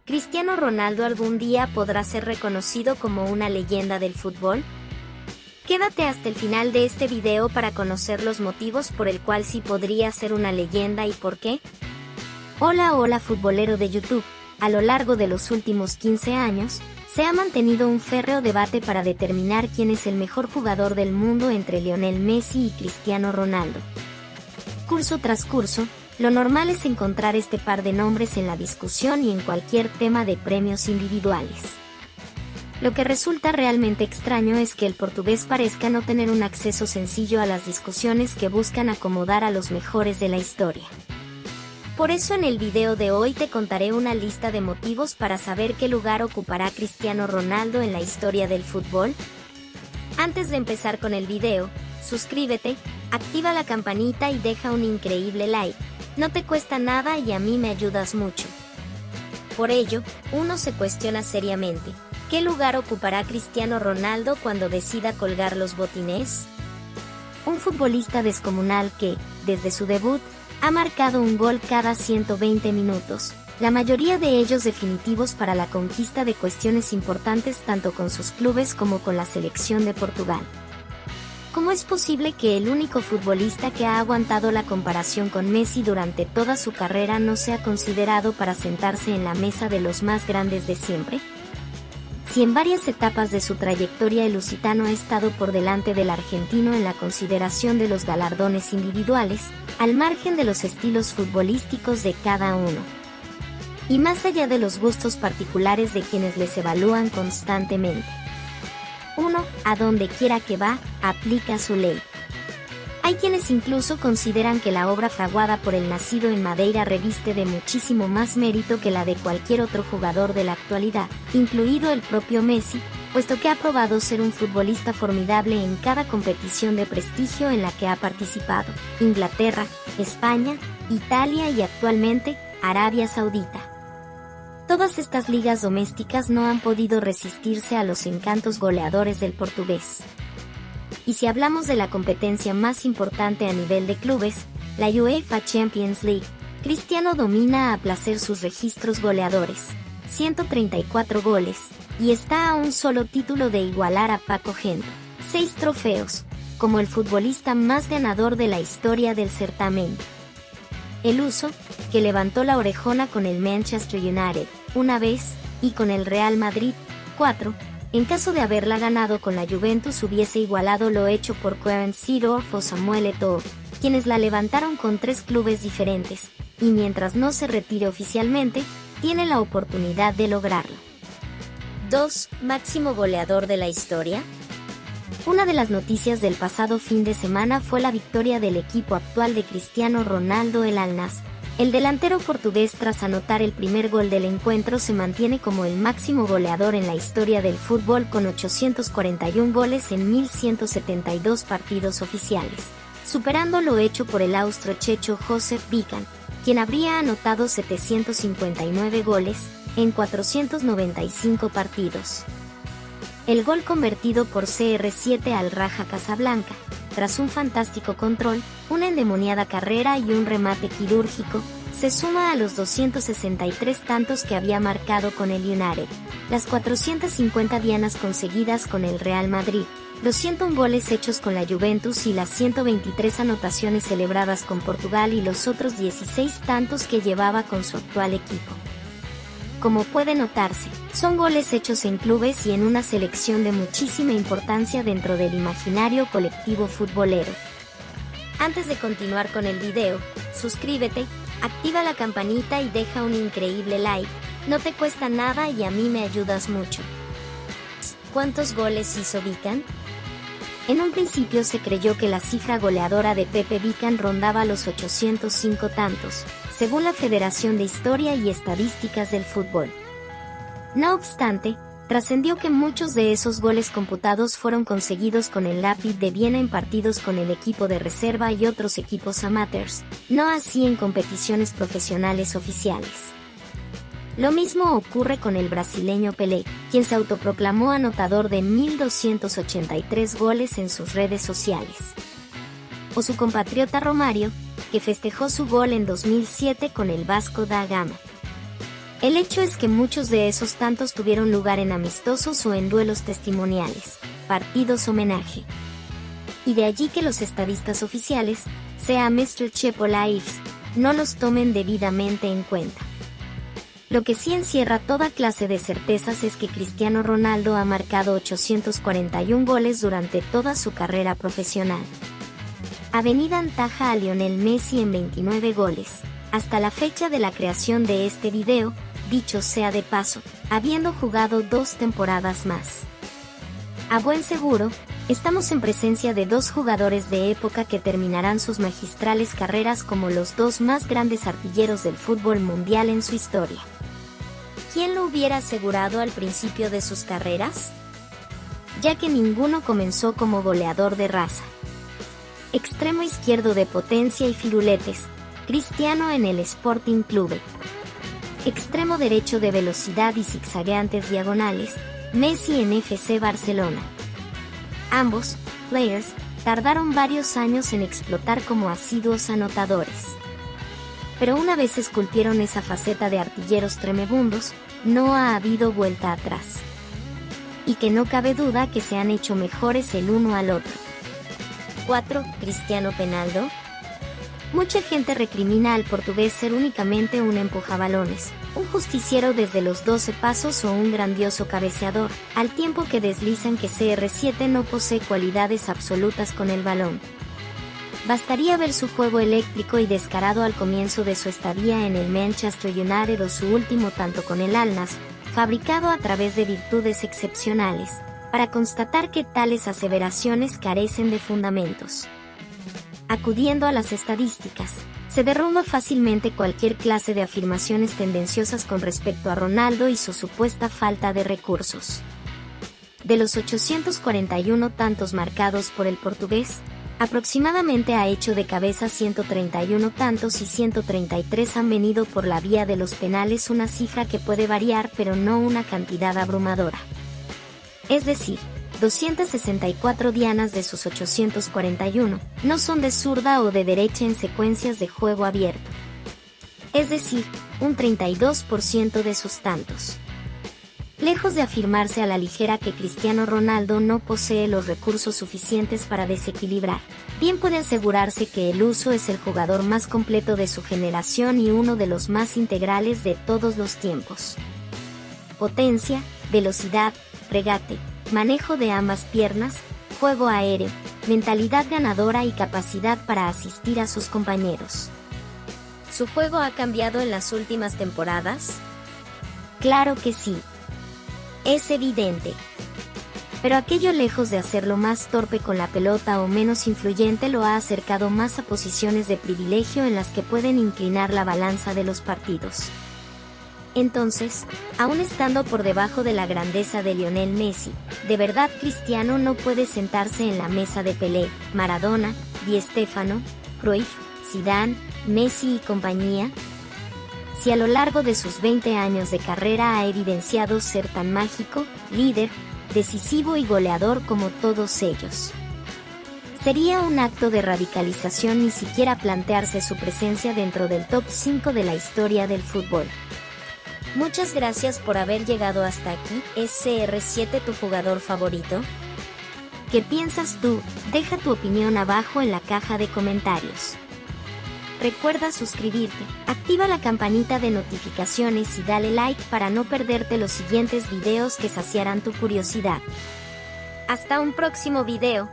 ¿Cristiano Ronaldo algún día podrá ser reconocido como una leyenda del fútbol? Quédate hasta el final de este video para conocer los motivos por el cual sí podría ser una leyenda y por qué. Hola futbolero de YouTube. A lo largo de los últimos 15 años, se ha mantenido un férreo debate para determinar quién es el mejor jugador del mundo entre Lionel Messi y Cristiano Ronaldo. Curso tras curso, lo normal es encontrar este par de nombres en la discusión y en cualquier tema de premios individuales. Lo que resulta realmente extraño es que el portugués parezca no tener un acceso sencillo a las discusiones que buscan acomodar a los mejores de la historia. Por eso en el video de hoy te contaré una lista de motivos para saber qué lugar ocupará Cristiano Ronaldo en la historia del fútbol. Antes de empezar con el video, suscríbete, activa la campanita y deja un increíble like. No te cuesta nada y a mí me ayudas mucho. Por ello, uno se cuestiona seriamente, ¿qué lugar ocupará Cristiano Ronaldo cuando decida colgar los botines? Un futbolista descomunal que, desde su debut, ha marcado un gol cada 120 minutos, la mayoría de ellos definitivos para la conquista de cuestiones importantes tanto con sus clubes como con la selección de Portugal. ¿Cómo es posible que el único futbolista que ha aguantado la comparación con Messi durante toda su carrera no sea considerado para sentarse en la mesa de los más grandes de siempre? Si en varias etapas de su trayectoria el lusitano ha estado por delante del argentino en la consideración de los galardones individuales, al margen de los estilos futbolísticos de cada uno. Y más allá de los gustos particulares de quienes les evalúan constantemente. Uno, a donde quiera que va, aplica su ley. Hay quienes incluso consideran que la obra fraguada por el nacido en Madeira reviste de muchísimo más mérito que la de cualquier otro jugador de la actualidad, incluido el propio Messi, puesto que ha probado ser un futbolista formidable en cada competición de prestigio en la que ha participado: Inglaterra, España, Italia y actualmente, Arabia Saudita. Todas estas ligas domésticas no han podido resistirse a los encantos goleadores del portugués. Y si hablamos de la competencia más importante a nivel de clubes, la UEFA Champions League, Cristiano domina a placer sus registros goleadores, 134 goles, y está a un solo título de igualar a Paco Gento, 6 trofeos, como el futbolista más ganador de la historia del certamen. El uso, que levantó la orejona con el Manchester United, una vez, y con el Real Madrid, 4, en caso de haberla ganado con la Juventus hubiese igualado lo hecho por Clarence Seedorf o Samuel Eto'o, quienes la levantaron con 3 clubes diferentes, y mientras no se retire oficialmente, tiene la oportunidad de lograrlo. 2. Máximo goleador de la historia. Una de las noticias del pasado fin de semana fue la victoria del equipo actual de Cristiano Ronaldo, el Al-Nassr. El delantero portugués, tras anotar el primer gol del encuentro, se mantiene como el máximo goleador en la historia del fútbol con 841 goles en 1172 partidos oficiales, superando lo hecho por el austro-checho Josef Bican, quien habría anotado 759 goles en 495 partidos. El gol convertido por CR7 al Raja Casablanca, tras un fantástico control, una endemoniada carrera y un remate quirúrgico, se suma a los 263 tantos que había marcado con el United, las 450 dianas conseguidas con el Real Madrid, los 101 goles hechos con la Juventus y las 123 anotaciones celebradas con Portugal y los otros 16 tantos que llevaba con su actual equipo. Como puede notarse, son goles hechos en clubes y en una selección de muchísima importancia dentro del imaginario colectivo futbolero. Antes de continuar con el video, suscríbete, activa la campanita y deja un increíble like, no te cuesta nada y a mí me ayudas mucho. ¿Cuántos goles hizo Bican? En un principio se creyó que la cifra goleadora de Pepe Bican rondaba los 805 tantos, según la Federación de Historia y Estadísticas del Fútbol. No obstante, trascendió que muchos de esos goles computados fueron conseguidos con el Rapid de Viena en partidos con el equipo de reserva y otros equipos amateurs, no así en competiciones profesionales oficiales. Lo mismo ocurre con el brasileño Pelé, quien se autoproclamó anotador de 1.283 goles en sus redes sociales. O su compatriota Romario, que festejó su gol en 2007 con el Vasco da Gama. El hecho es que muchos de esos tantos tuvieron lugar en amistosos o en duelos testimoniales, partidos homenaje. Y de allí que los estadistas oficiales, sea Mr. Chip o la IFS, no los tomen debidamente en cuenta. Lo que sí encierra toda clase de certezas es que Cristiano Ronaldo ha marcado 841 goles durante toda su carrera profesional. Avenida antaja a Lionel Messi en 29 goles, hasta la fecha de la creación de este video, dicho sea de paso, habiendo jugado 2 temporadas más. A buen seguro, estamos en presencia de 2 jugadores de época que terminarán sus magistrales carreras como los 2 más grandes artilleros del fútbol mundial en su historia. ¿Quién lo hubiera asegurado al principio de sus carreras? Ya que ninguno comenzó como goleador de raza. Extremo izquierdo de potencia y firuletes, Cristiano en el Sporting Clube. Extremo derecho de velocidad y zigzagueantes diagonales, Messi en FC Barcelona. Ambos, players, tardaron varios años en explotar como asiduos anotadores. Pero una vez esculpieron esa faceta de artilleros tremebundos, no ha habido vuelta atrás. Y que no cabe duda que se han hecho mejores el uno al otro. 4. Cristiano Penaldo. Mucha gente recrimina al portugués ser únicamente un empujabalones, un justiciero desde los 12 pasos o un grandioso cabeceador, al tiempo que deslizan que CR7 no posee cualidades absolutas con el balón. Bastaría ver su juego eléctrico y descarado al comienzo de su estadía en el Manchester United o su último tanto con el Al Nassr, fabricado a través de virtudes excepcionales, para constatar que tales aseveraciones carecen de fundamentos. Acudiendo a las estadísticas, se derrumba fácilmente cualquier clase de afirmaciones tendenciosas con respecto a Ronaldo y su supuesta falta de recursos. De los 841 tantos marcados por el portugués, aproximadamente ha hecho de cabeza 131 tantos y 133 han venido por la vía de los penales, una cifra que puede variar pero no una cantidad abrumadora. Es decir, 264 dianas de sus 841 no son de zurda o de derecha en secuencias de juego abierto. Es decir, un 32% de sus tantos. Lejos de afirmarse a la ligera que Cristiano Ronaldo no posee los recursos suficientes para desequilibrar, bien puede asegurarse que el uso es el jugador más completo de su generación y uno de los más integrales de todos los tiempos. Potencia, velocidad, regate, manejo de ambas piernas, juego aéreo, mentalidad ganadora y capacidad para asistir a sus compañeros. ¿Su juego ha cambiado en las últimas temporadas? Claro que sí. Es evidente. Pero aquello, lejos de hacerlo más torpe con la pelota o menos influyente, lo ha acercado más a posiciones de privilegio en las que pueden inclinar la balanza de los partidos. Entonces, aún estando por debajo de la grandeza de Lionel Messi, ¿de verdad Cristiano no puede sentarse en la mesa de Pelé, Maradona, Di Stéfano, Cruyff, Zidane, Messi y compañía? Si a lo largo de sus 20 años de carrera ha evidenciado ser tan mágico, líder, decisivo y goleador como todos ellos. Sería un acto de radicalización ni siquiera plantearse su presencia dentro del top 5 de la historia del fútbol. Muchas gracias por haber llegado hasta aquí. ¿Es CR7 tu jugador favorito? ¿Qué piensas tú? Deja tu opinión abajo en la caja de comentarios. Recuerda suscribirte, activa la campanita de notificaciones y dale like para no perderte los siguientes videos que saciarán tu curiosidad. Hasta un próximo video.